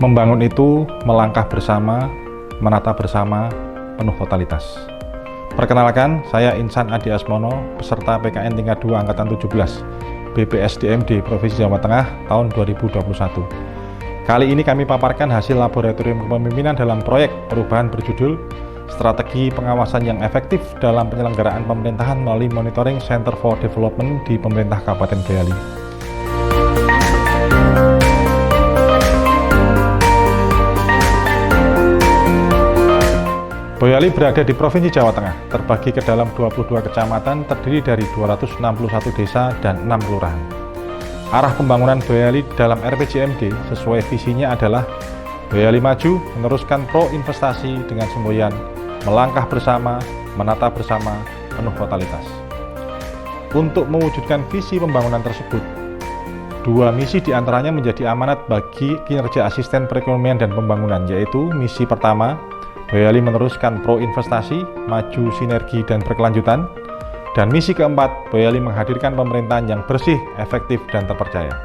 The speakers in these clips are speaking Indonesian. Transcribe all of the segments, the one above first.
Membangun itu melangkah bersama, menata bersama, penuh totalitas. Perkenalkan, saya Insan Adi Asmono, peserta PKN tingkat 2 Angkatan 17, BPSDMD Provinsi Jawa Tengah tahun 2021. Kali ini kami paparkan hasil laboratorium kepemimpinan dalam proyek perubahan berjudul Strategi Pengawasan yang Efektif dalam Penyelenggaraan Pemerintahan melalui Monitoring Center for Development di Pemerintah Kabupaten Boyolali. Boyolali berada di Provinsi Jawa Tengah, terbagi ke dalam 22 kecamatan, terdiri dari 261 desa dan 6 kelurahan. Arah pembangunan Boyolali dalam RPJMD sesuai visinya adalah Boyolali maju, meneruskan pro investasi dengan semboyan, melangkah bersama, menata bersama, penuh totalitas. Untuk mewujudkan visi pembangunan tersebut, dua misi diantaranya menjadi amanat bagi kinerja asisten perekonomian dan pembangunan, yaitu misi pertama, Boyolali meneruskan pro investasi, maju sinergi dan berkelanjutan, dan misi keempat, Boyolali menghadirkan pemerintahan yang bersih, efektif, dan terpercaya.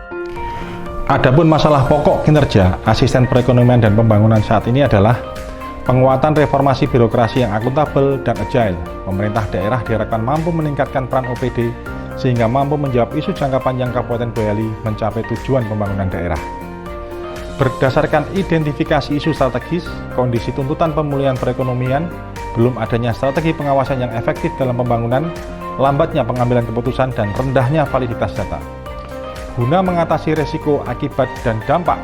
Adapun masalah pokok kinerja asisten perekonomian dan pembangunan saat ini adalah penguatan reformasi birokrasi yang akuntabel dan agile. Pemerintah daerah diharapkan mampu meningkatkan peran OPD sehingga mampu menjawab isu jangka panjang Kabupaten Boyolali mencapai tujuan pembangunan daerah. Berdasarkan identifikasi isu strategis, kondisi tuntutan pemulihan perekonomian, belum adanya strategi pengawasan yang efektif dalam pembangunan, lambatnya pengambilan keputusan, dan rendahnya validitas data. Guna mengatasi resiko, akibat, dan dampak,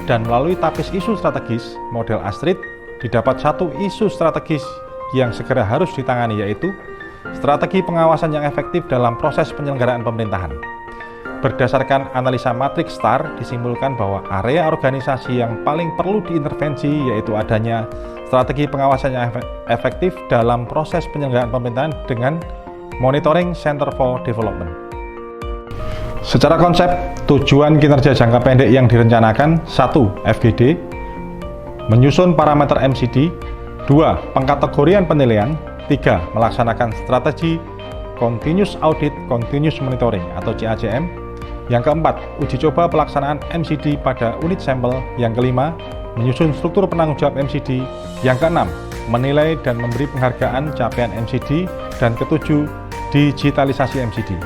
dan melalui tapis isu strategis, model Astrid, didapat satu isu strategis yang segera harus ditangani, yaitu strategi pengawasan yang efektif dalam proses penyelenggaraan pemerintahan. Berdasarkan analisa matriks STAR, disimpulkan bahwa area organisasi yang paling perlu diintervensi yaitu adanya strategi pengawasan yang efektif dalam proses penyelenggaraan pemerintahan dengan Monitoring Center for Development. Secara konsep, tujuan kinerja jangka pendek yang direncanakan: 1. FGD, menyusun parameter MCD, 2. Pengkategorian penilaian, 3. Melaksanakan strategi Continuous Audit Continuous Monitoring atau CACM. Yang keempat, uji coba pelaksanaan MCD pada unit sampel. Yang kelima, menyusun struktur penanggung jawab MCD. Yang keenam, menilai dan memberi penghargaan capaian MCD. Dan ketujuh, digitalisasi MCD.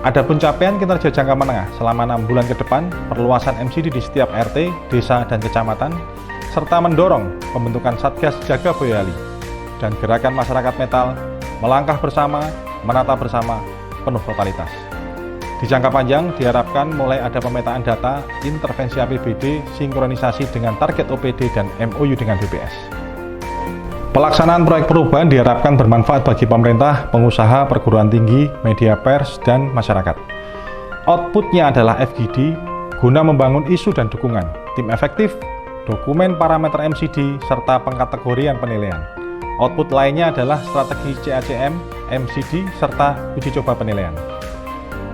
Adapun capaian kinerja jangka menengah selama 6 bulan ke depan, perluasan MCD di setiap RT, desa, dan kecamatan, serta mendorong pembentukan Satgas Jaga Boyolali dan gerakan masyarakat metal, melangkah bersama, menata bersama, penuh totalitas. Di jangka panjang diharapkan mulai ada pemetaan data, intervensi APBD, sinkronisasi dengan target OPD dan MOU dengan BPS. Pelaksanaan proyek perubahan diharapkan bermanfaat bagi pemerintah, pengusaha, perguruan tinggi, media pers, dan masyarakat. Outputnya adalah FGD, guna membangun isu dan dukungan, tim efektif, dokumen parameter MCD, serta pengkategorian penilaian. Output lainnya adalah strategi CACM, MCD, serta uji coba penilaian.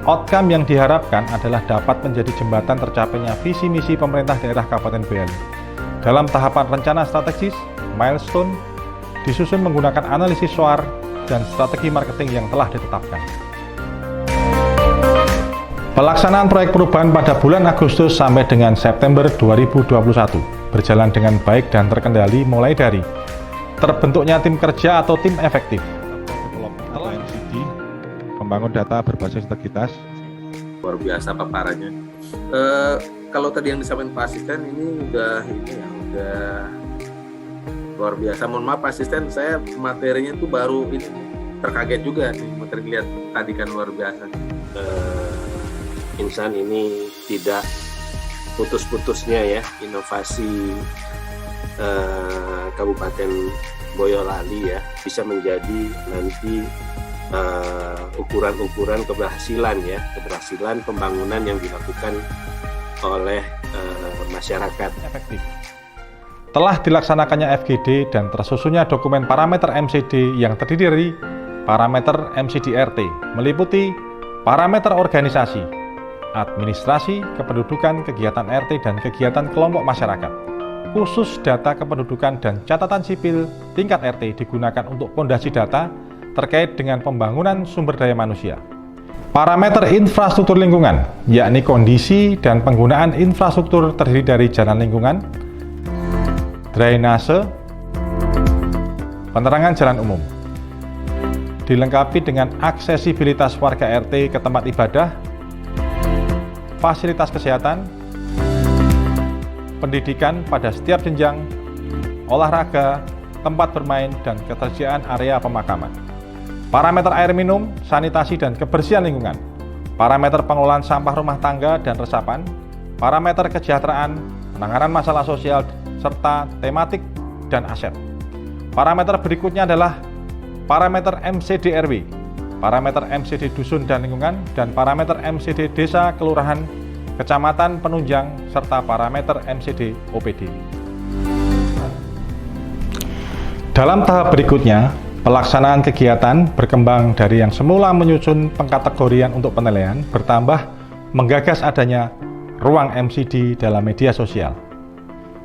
Outcome yang diharapkan adalah dapat menjadi jembatan tercapainya visi misi pemerintah daerah Kabupaten Boyolali. Dalam tahapan rencana strategis, milestone, disusun menggunakan analisis SWOT dan strategi marketing yang telah ditetapkan. Pelaksanaan proyek perubahan pada bulan Agustus sampai dengan September 2021 berjalan dengan baik dan terkendali, mulai dari terbentuknya tim kerja atau tim efektif, membangun data berbasis integritas. Luar biasa paparannya. Kalau tadi yang disampaikan Pak Asisten ini udah luar biasa. Mohon maaf Pak Asisten, saya materinya tuh baru ini terkaget juga nih, materi lihat tadi kan luar biasa. Insan ini tidak putus-putusnya ya inovasi Kabupaten Boyolali ya bisa menjadi nanti ukuran-ukuran keberhasilan pembangunan yang dilakukan oleh masyarakat. Efektif. Telah dilaksanakannya FGD dan tersusunnya dokumen parameter MCD yang terdiri dari parameter MCD RT, meliputi parameter organisasi, administrasi, kependudukan, kegiatan RT, dan kegiatan kelompok masyarakat. Khusus data kependudukan dan catatan sipil tingkat RT digunakan untuk pondasi data terkait dengan pembangunan sumber daya manusia. Parameter infrastruktur lingkungan, yakni kondisi dan penggunaan infrastruktur terdiri dari jalan lingkungan, drainase, penerangan jalan umum. Dilengkapi dengan aksesibilitas warga RT ke tempat ibadah, fasilitas kesehatan, pendidikan pada setiap jenjang, olahraga, tempat bermain, dan ketersediaan area pemakaman. Parameter air minum, sanitasi dan kebersihan lingkungan, parameter pengelolaan sampah rumah tangga dan resapan, parameter kesejahteraan, penanganan masalah sosial, serta tematik dan aset. Parameter berikutnya adalah parameter MCD RW, parameter MCD dusun dan lingkungan, dan parameter MCD desa, kelurahan, kecamatan, penunjang, serta parameter MCD OPD. Dalam tahap berikutnya, pelaksanaan kegiatan berkembang dari yang semula menyusun pengkategorian untuk penilaian bertambah menggagas adanya ruang MCD dalam media sosial.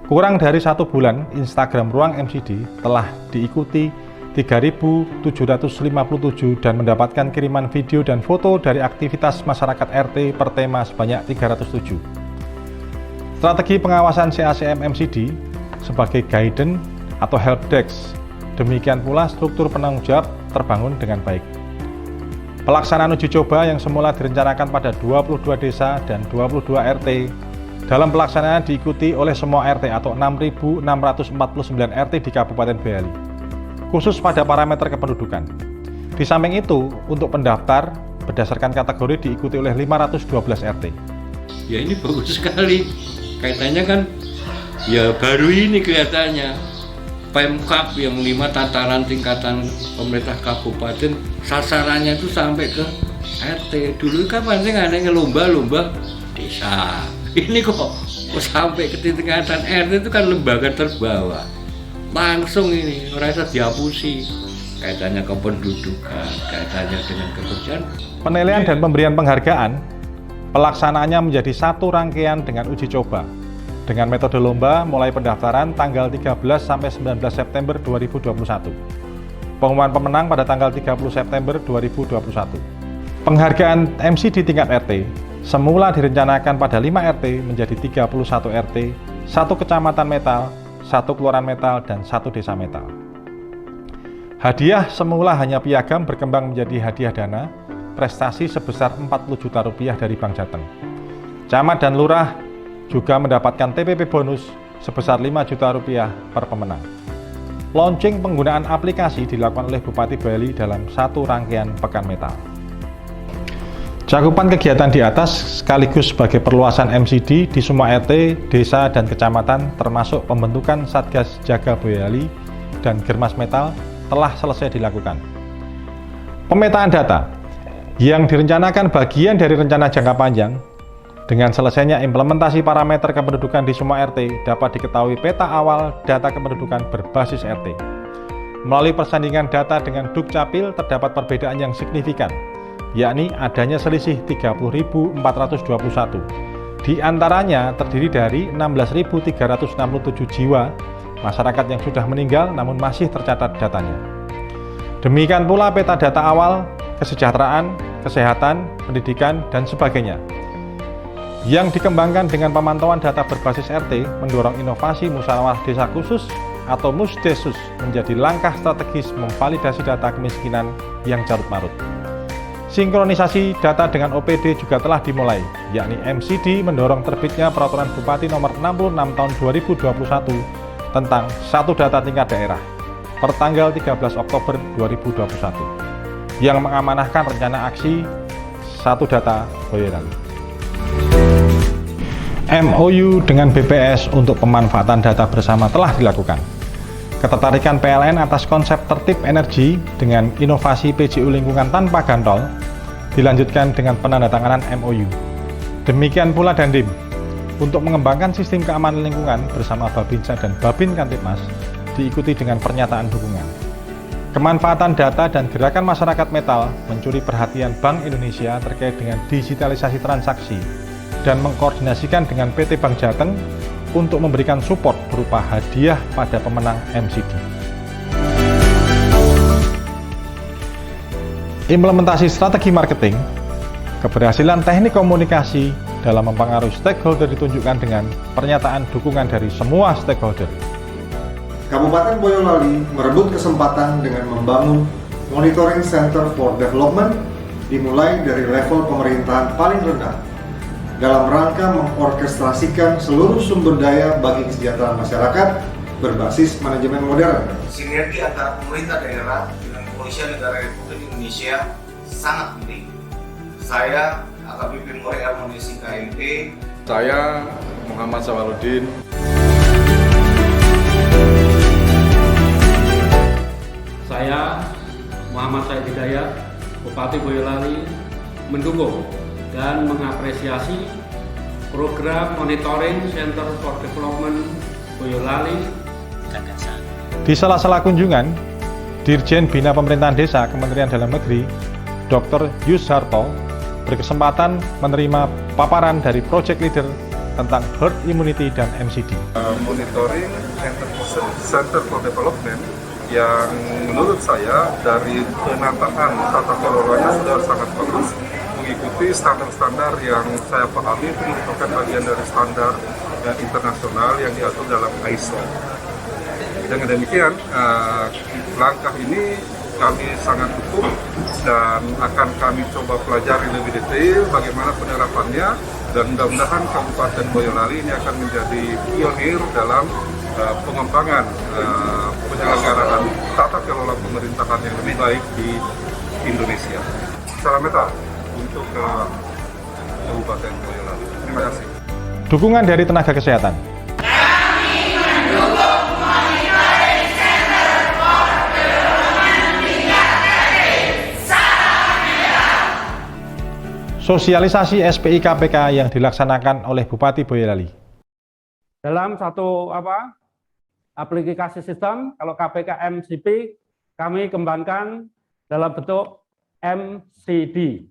Kurang dari 1 bulan, Instagram Ruang MCD telah diikuti 3.757 dan mendapatkan kiriman video dan foto dari aktivitas masyarakat RT per tema sebanyak 307. Strategi pengawasan CACM MCD sebagai guidance atau helpdesk. Demikian pula struktur penanggung jawab terbangun dengan baik. Pelaksanaan uji coba yang semula direncanakan pada 22 desa dan 22 RT, dalam pelaksanaan diikuti oleh semua RT atau 6.649 RT di Kabupaten Boyolali, khusus pada parameter kependudukan. Di samping itu, untuk pendaftar berdasarkan kategori diikuti oleh 512 RT. Ya ini bagus sekali, kaitannya kan ya baru ini kelihatannya. Pemkab yang 5 tataran tingkatan pemerintah kabupaten sasarannya itu sampai ke RT. Dulu kan pasti adanya lomba-lomba desa. Ini kok sampai ke tingkatan RT itu kan lembaga terbawah. Langsung ini merasa dihapusi. Kaitannya kependudukan, kaitannya dengan kebersihan. Penilaian dan pemberian penghargaan, pelaksanaannya menjadi satu rangkaian dengan uji coba. Dengan metode lomba mulai pendaftaran tanggal 13 sampai 19 September 2021. Pengumuman pemenang pada tanggal 30 September 2021. Penghargaan MCD tingkat RT semula direncanakan pada 5 RT menjadi 31 RT, 1 kecamatan metal, 1 kelurahan metal, dan 1 desa metal. Hadiah semula hanya piagam berkembang menjadi hadiah dana, prestasi sebesar 40 juta rupiah dari Bank Jateng. Camat dan lurah juga mendapatkan TPP bonus sebesar 5 juta rupiah per pemenang. Launching penggunaan aplikasi dilakukan oleh Bupati Boyolali dalam satu rangkaian Pekan Metal. Cakupan kegiatan di atas sekaligus sebagai perluasan MCD di semua RT, desa, dan kecamatan termasuk pembentukan Satgas Jaga Boyolali dan Germas Metal telah selesai dilakukan. Pemetaan data yang direncanakan bagian dari rencana jangka panjang. Dengan selesainya implementasi parameter kependudukan di semua RT, dapat diketahui peta awal data kependudukan berbasis RT. Melalui persandingan data dengan Dukcapil terdapat perbedaan yang signifikan, yakni adanya selisih 30.421. Di antaranya terdiri dari 16.367 jiwa masyarakat yang sudah meninggal namun masih tercatat datanya. Demikian pula peta data awal, kesejahteraan, kesehatan, pendidikan, dan sebagainya. Yang dikembangkan dengan pemantauan data berbasis RT mendorong inovasi musyawarah desa khusus atau Musdesus menjadi langkah strategis memvalidasi data kemiskinan yang carut-marut. Sinkronisasi data dengan OPD juga telah dimulai, yakni MCD mendorong terbitnya Peraturan Bupati Nomor 66 Tahun 2021 tentang Satu Data Tingkat Daerah per tanggal 13 Oktober 2021 yang mengamanahkan rencana aksi Satu Data Boyolali. MOU dengan BPS untuk pemanfaatan data bersama telah dilakukan. Ketertarikan PLN atas konsep tertib energi dengan inovasi PJU lingkungan tanpa gantol dilanjutkan dengan penandatanganan MOU. Demikian pula Dandim untuk mengembangkan sistem keamanan lingkungan bersama Babinsa dan Babin Kantipmas diikuti dengan pernyataan dukungan. Kemanfaatan data dan gerakan masyarakat metal mencuri perhatian Bank Indonesia terkait dengan digitalisasi transaksi dan mengkoordinasikan dengan PT Bank Jateng untuk memberikan support berupa hadiah pada pemenang MCD. Implementasi strategi marketing Keberhasilan teknik komunikasi dalam mempengaruhi stakeholder ditunjukkan dengan pernyataan dukungan dari semua stakeholder. Kabupaten Boyolali merebut kesempatan dengan membangun Monitoring Center for Development dimulai dari level pemerintahan paling rendah dalam rangka mengorkestrasikan seluruh sumber daya bagi kesejahteraan masyarakat berbasis manajemen modern. Sinergi antara pemerintah daerah dengan Kepolisian Negara Republik Indonesia sangat penting. Saya AKBP Mori Armonisi KMP. Saya Muhammad Sawaludin. Saya Muhammad Said Hidayat, Bupati Boyolali, mendukung dan mengapresiasi program Monitoring Center for Development Boyolali. Di sela-sela kunjungan, Dirjen Bina Pemerintahan Desa Kementerian Dalam Negeri, Dr. Yusharto, berkesempatan menerima paparan dari project leader tentang herd immunity dan MCD. Monitoring Center for Development yang menurut saya dari penataan tata kelolanya sudah sangat bagus, mengikuti standar-standar yang saya pahami itu merupakan bagian dari standar internasional yang diatur dalam ISO. Dengan demikian, langkah ini kami sangat dukung dan akan kami coba pelajari lebih detail bagaimana penerapannya, dan mudah-mudahan Kabupaten Boyolali ini akan menjadi pionir dalam pengembangan penyelenggaraan tata kelola pemerintahan yang lebih baik di Indonesia. Salam metal untuk Kabupaten Boyolali. Terima kasih. Dukungan dari tenaga kesehatan. Sosialisasi SPI KPK yang dilaksanakan oleh Bupati Boyolali. Dalam satu aplikasi sistem, kalau KPK MCP, kami kembangkan dalam bentuk MCD.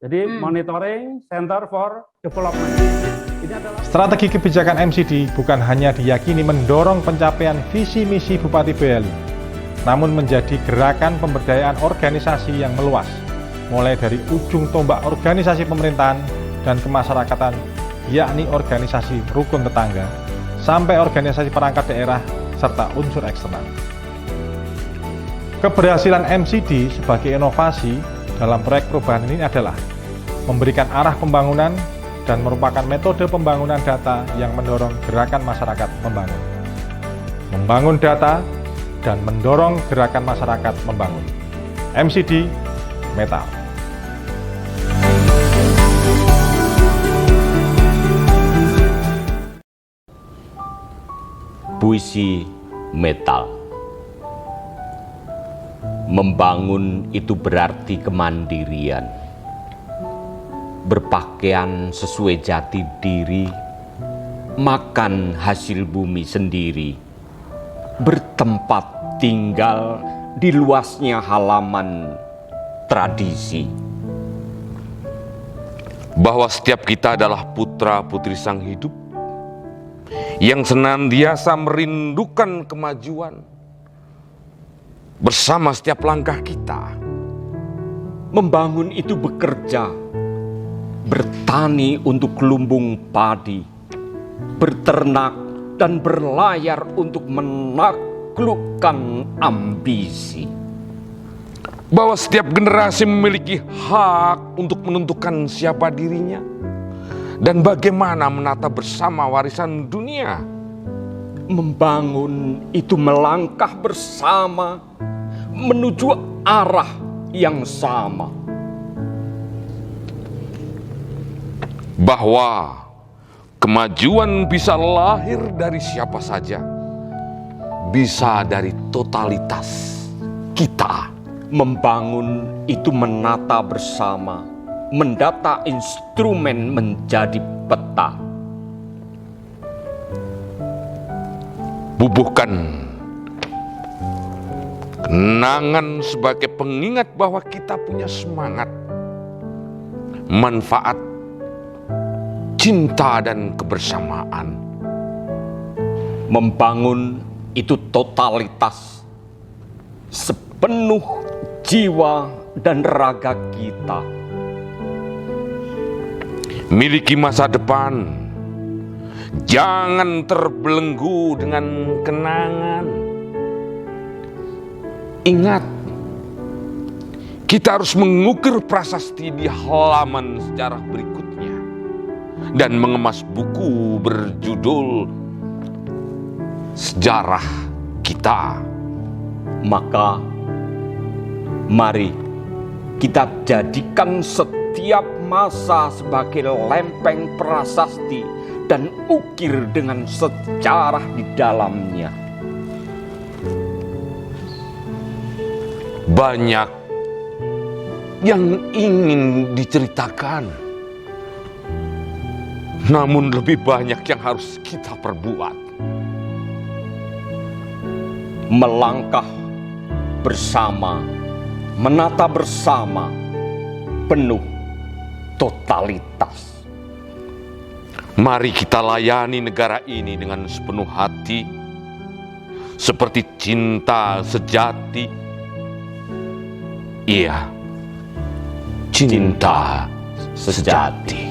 Jadi Monitoring Center for Development. Ini adalah Strategi kebijakan MCD bukan hanya diyakini mendorong pencapaian visi misi Bupati Boyolali, namun menjadi gerakan pemberdayaan organisasi yang meluas, mulai dari ujung tombak organisasi pemerintahan dan kemasyarakatan, yakni organisasi rukun tetangga, sampai organisasi perangkat daerah, serta unsur eksternal. Keberhasilan MCD sebagai inovasi dalam proyek perubahan ini adalah memberikan arah pembangunan dan merupakan metode pembangunan data yang mendorong gerakan masyarakat membangun. Membangun data dan mendorong gerakan masyarakat membangun. MCD Metal. Puisi metal. Membangun itu berarti kemandirian. Berpakaian sesuai jati diri, makan hasil bumi sendiri, bertempat tinggal di luasnya halaman tradisi. Bahwa setiap kita adalah putra-putri sang hidup yang senantiasa merindukan kemajuan. Bersama setiap langkah kita, membangun itu bekerja, bertani untuk lumbung padi, berternak dan berlayar untuk menaklukkan ambisi. bahwa setiap generasi memiliki hak untuk menentukan siapa dirinya dan bagaimana menata bersama warisan dunia. Membangun itu melangkah bersama menuju arah yang sama. Bahwa kemajuan bisa lahir dari siapa saja, bisa dari totalitas kita. Membangun itu menata bersama, mendata instrumen menjadi peta. Bubuhkan kenangan sebagai pengingat bahwa kita punya semangat, manfaat, cinta dan kebersamaan. Membangun itu totalitas, sepenuh jiwa dan raga kita. miliki masa depan. Jangan terbelenggu dengan kenangan. Ingat, kita harus mengukir prasasti di halaman sejarah berikutnya dan mengemas buku berjudul Sejarah Kita. Maka mari kita jadikan setiap masa sebagai lempeng prasasti dan ukir dengan sejarah di dalamnya. Banyak yang ingin diceritakan, namun lebih banyak yang harus kita perbuat. Melangkah bersama, menata bersama, penuh totalitas. Mari kita layani negara ini dengan sepenuh hati, seperti cinta sejati. Iya, cinta sejati.